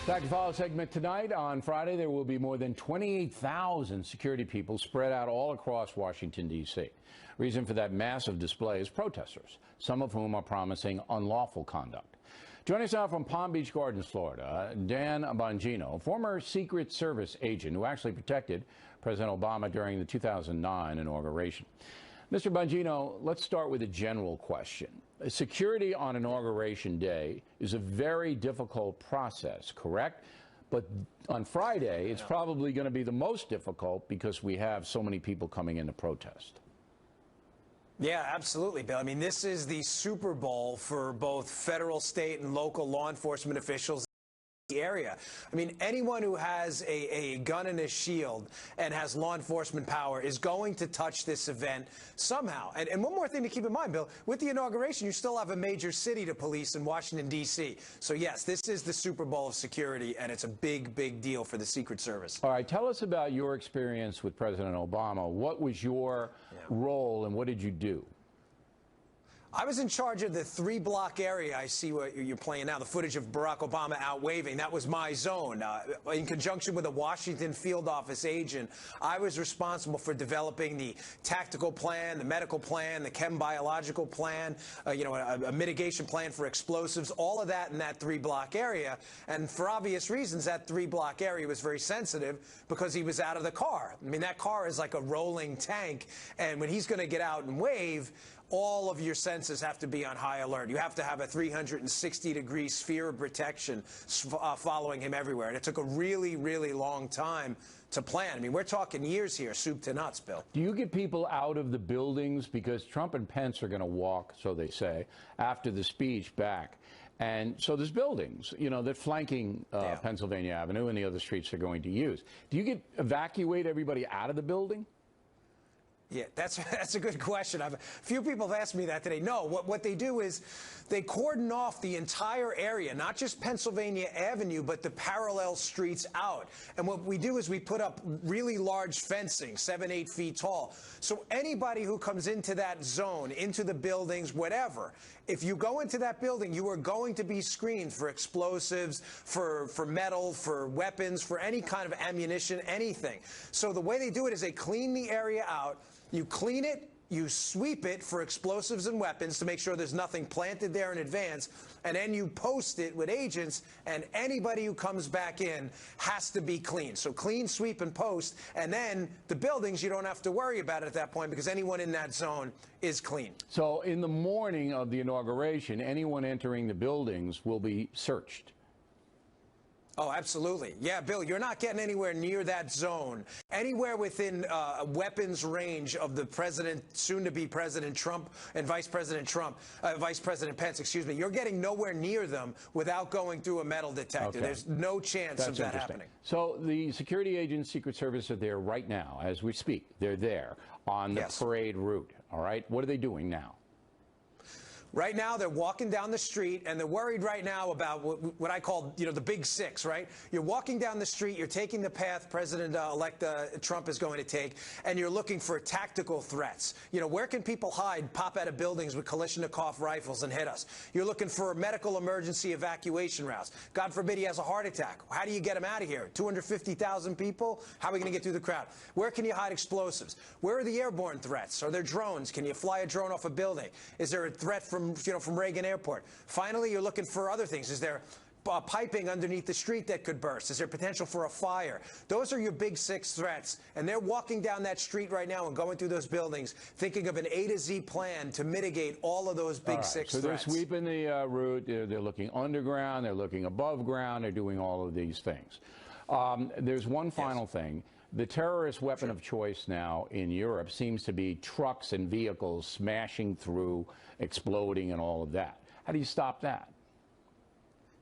Back to follow segment tonight. On Friday, there will be more than 28,000 security people spread out all across Washington, D.C. Reason for that massive display is protesters, some of whom are promising unlawful conduct. Joining us now from Palm Beach Gardens, Florida, Dan Bongino, former Secret Service agent who actually protected President Obama during the 2009 inauguration. Mr. Bongino, let's start with a general question. Security on Inauguration Day is a very difficult process, correct? But on Friday, it's probably going to be the most difficult because we have so many people coming in to protest. Yeah, absolutely, Bill. I mean, this is the Super Bowl for both federal, state, and local law enforcement officials. Area. I mean, anyone who has a gun and a shield and has law enforcement power is going to touch this event somehow. And one more thing to keep in mind, Bill, with the inauguration, you still have a major city to police in Washington, D.C. So, yes, this is the Super Bowl of security, and it's a big, big deal for the Secret Service. All right, tell us about your experience with President Obama. What was your role and what did you do? I was in charge of the 3-block area. I see what you're playing now, the footage of Barack Obama out waving. That was my zone. In conjunction with a Washington field office agent, I was responsible for developing the tactical plan, the medical plan, the chem biological plan, a mitigation plan for explosives, all of that in that 3-block area. And for obvious reasons, that 3-block area was very sensitive because he was out of the car. I mean, that car is like a rolling tank. And when he's going to get out and wave, all of your senses have to be on high alert. You have to have a 360-degree sphere of protection following him everywhere. And it took a really, really long time to plan. I mean, we're talking years here, soup to nuts, Bill. Do you get people out of the buildings? Because Trump and Pence are going to walk, so they say, after the speech back. And so there's buildings, that flanking Pennsylvania Avenue and the other streets they're going to use. Do you evacuate everybody out of the building? Yeah, that's a good question. A few people have asked me that today. No, what they do is they cordon off the entire area, not just Pennsylvania Avenue, but the parallel streets out. And what we do is we put up really large fencing, 7-8 feet tall. So anybody who comes into that zone, into the buildings, whatever, if you go into that building, you are going to be screened for explosives, for metal, for weapons, for any kind of ammunition, anything. So the way they do it is they clean the area out. You clean it, you sweep it for explosives and weapons to make sure there's nothing planted there in advance, and then you post it with agents, and anybody who comes back in has to be clean. So clean, sweep, and post, and then the buildings, you don't have to worry about it at that point because anyone in that zone is clean. So in the morning of the inauguration, anyone entering the buildings will be searched. Oh, absolutely. Yeah, Bill, you're not getting anywhere near that zone. Anywhere within weapons range of the president, soon-to-be President Trump and Vice President Pence, excuse me, you're getting nowhere near them without going through a metal detector. Okay. There's no chance of that happening. So the security agents, Secret Service are there right now as we speak. They're there on the parade route, all right? What are they doing now? Right now, they're walking down the street, and they're worried right now about what I call, the big six, right? You're walking down the street, you're taking the path President-elect Trump is going to take, and you're looking for tactical threats. Where can people hide, pop out of buildings with Kalashnikov rifles and hit us? You're looking for medical emergency evacuation routes. God forbid he has a heart attack. How do you get him out of here? 250,000 people? How are we going to get through the crowd? Where can you hide explosives? Where are the airborne threats? Are there drones? Can you fly a drone off a building? Is there a threat from Reagan Airport? Finally, you're looking for other things. Is there piping underneath the street that could burst? Is there potential for a fire? Those are your big six threats. And they're walking down that street right now and going through those buildings, thinking of an A to Z plan to mitigate all of those big six threats. So they're sweeping the route. They're looking underground. They're looking above ground. They're doing all of these things. There's one final thing. The terrorist weapon of choice now in Europe seems to be trucks and vehicles smashing through, exploding, and all of that. How do you stop that?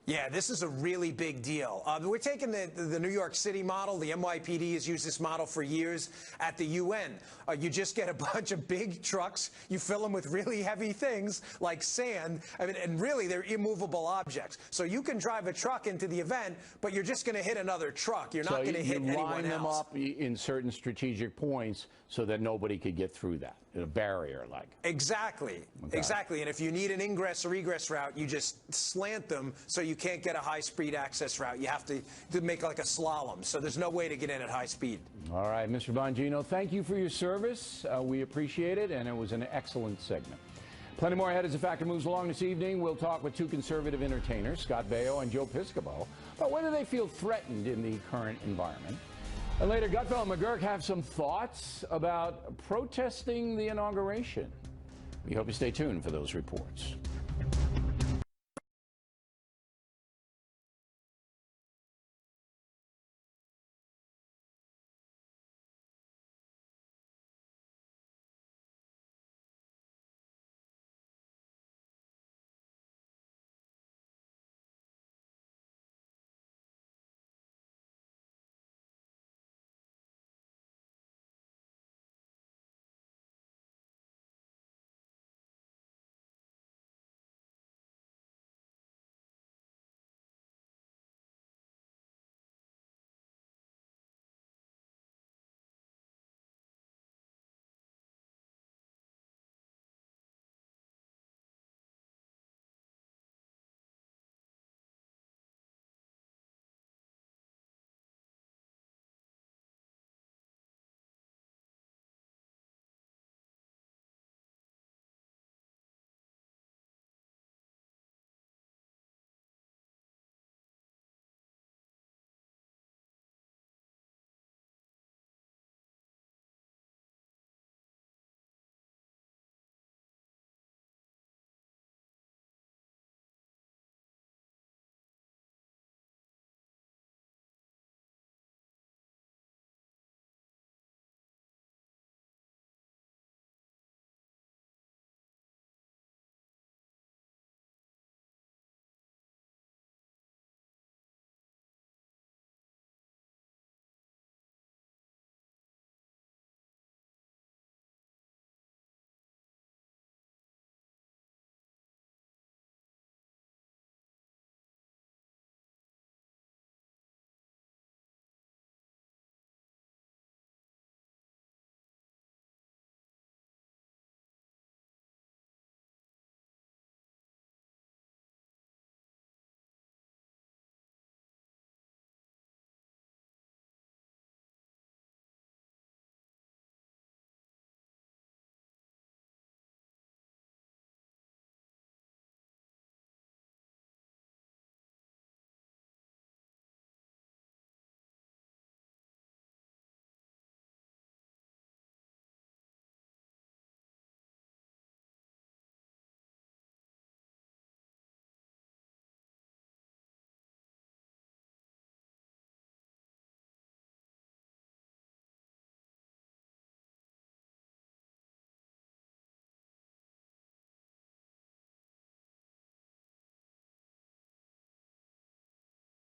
Yeah, this is a really big deal. We're taking the New York City model. The NYPD has used this model for years at the UN. You just get a bunch of big trucks. You fill them with really heavy things like sand. I mean, and really, they're immovable objects. So you can drive a truck into the event, but you're just going to hit another truck. You're not going to hit anyone else. So you line them up in certain strategic points so that nobody could get through that. A barrier, like. Exactly. Okay. Exactly. And if you need an ingress or egress route, you just slant them so you you can't get a high-speed access route. You have to make like a slalom. So there's no way to get in at high speed. All right, Mr. Bongino, thank you for your service. We appreciate it, and it was an excellent segment. Plenty more ahead as the Factor moves along this evening. We'll talk with two conservative entertainers, Scott Baio and Joe Piscopo, about whether they feel threatened in the current environment. And later, Gutfeld and McGurk have some thoughts about protesting the inauguration. We hope you stay tuned for those reports.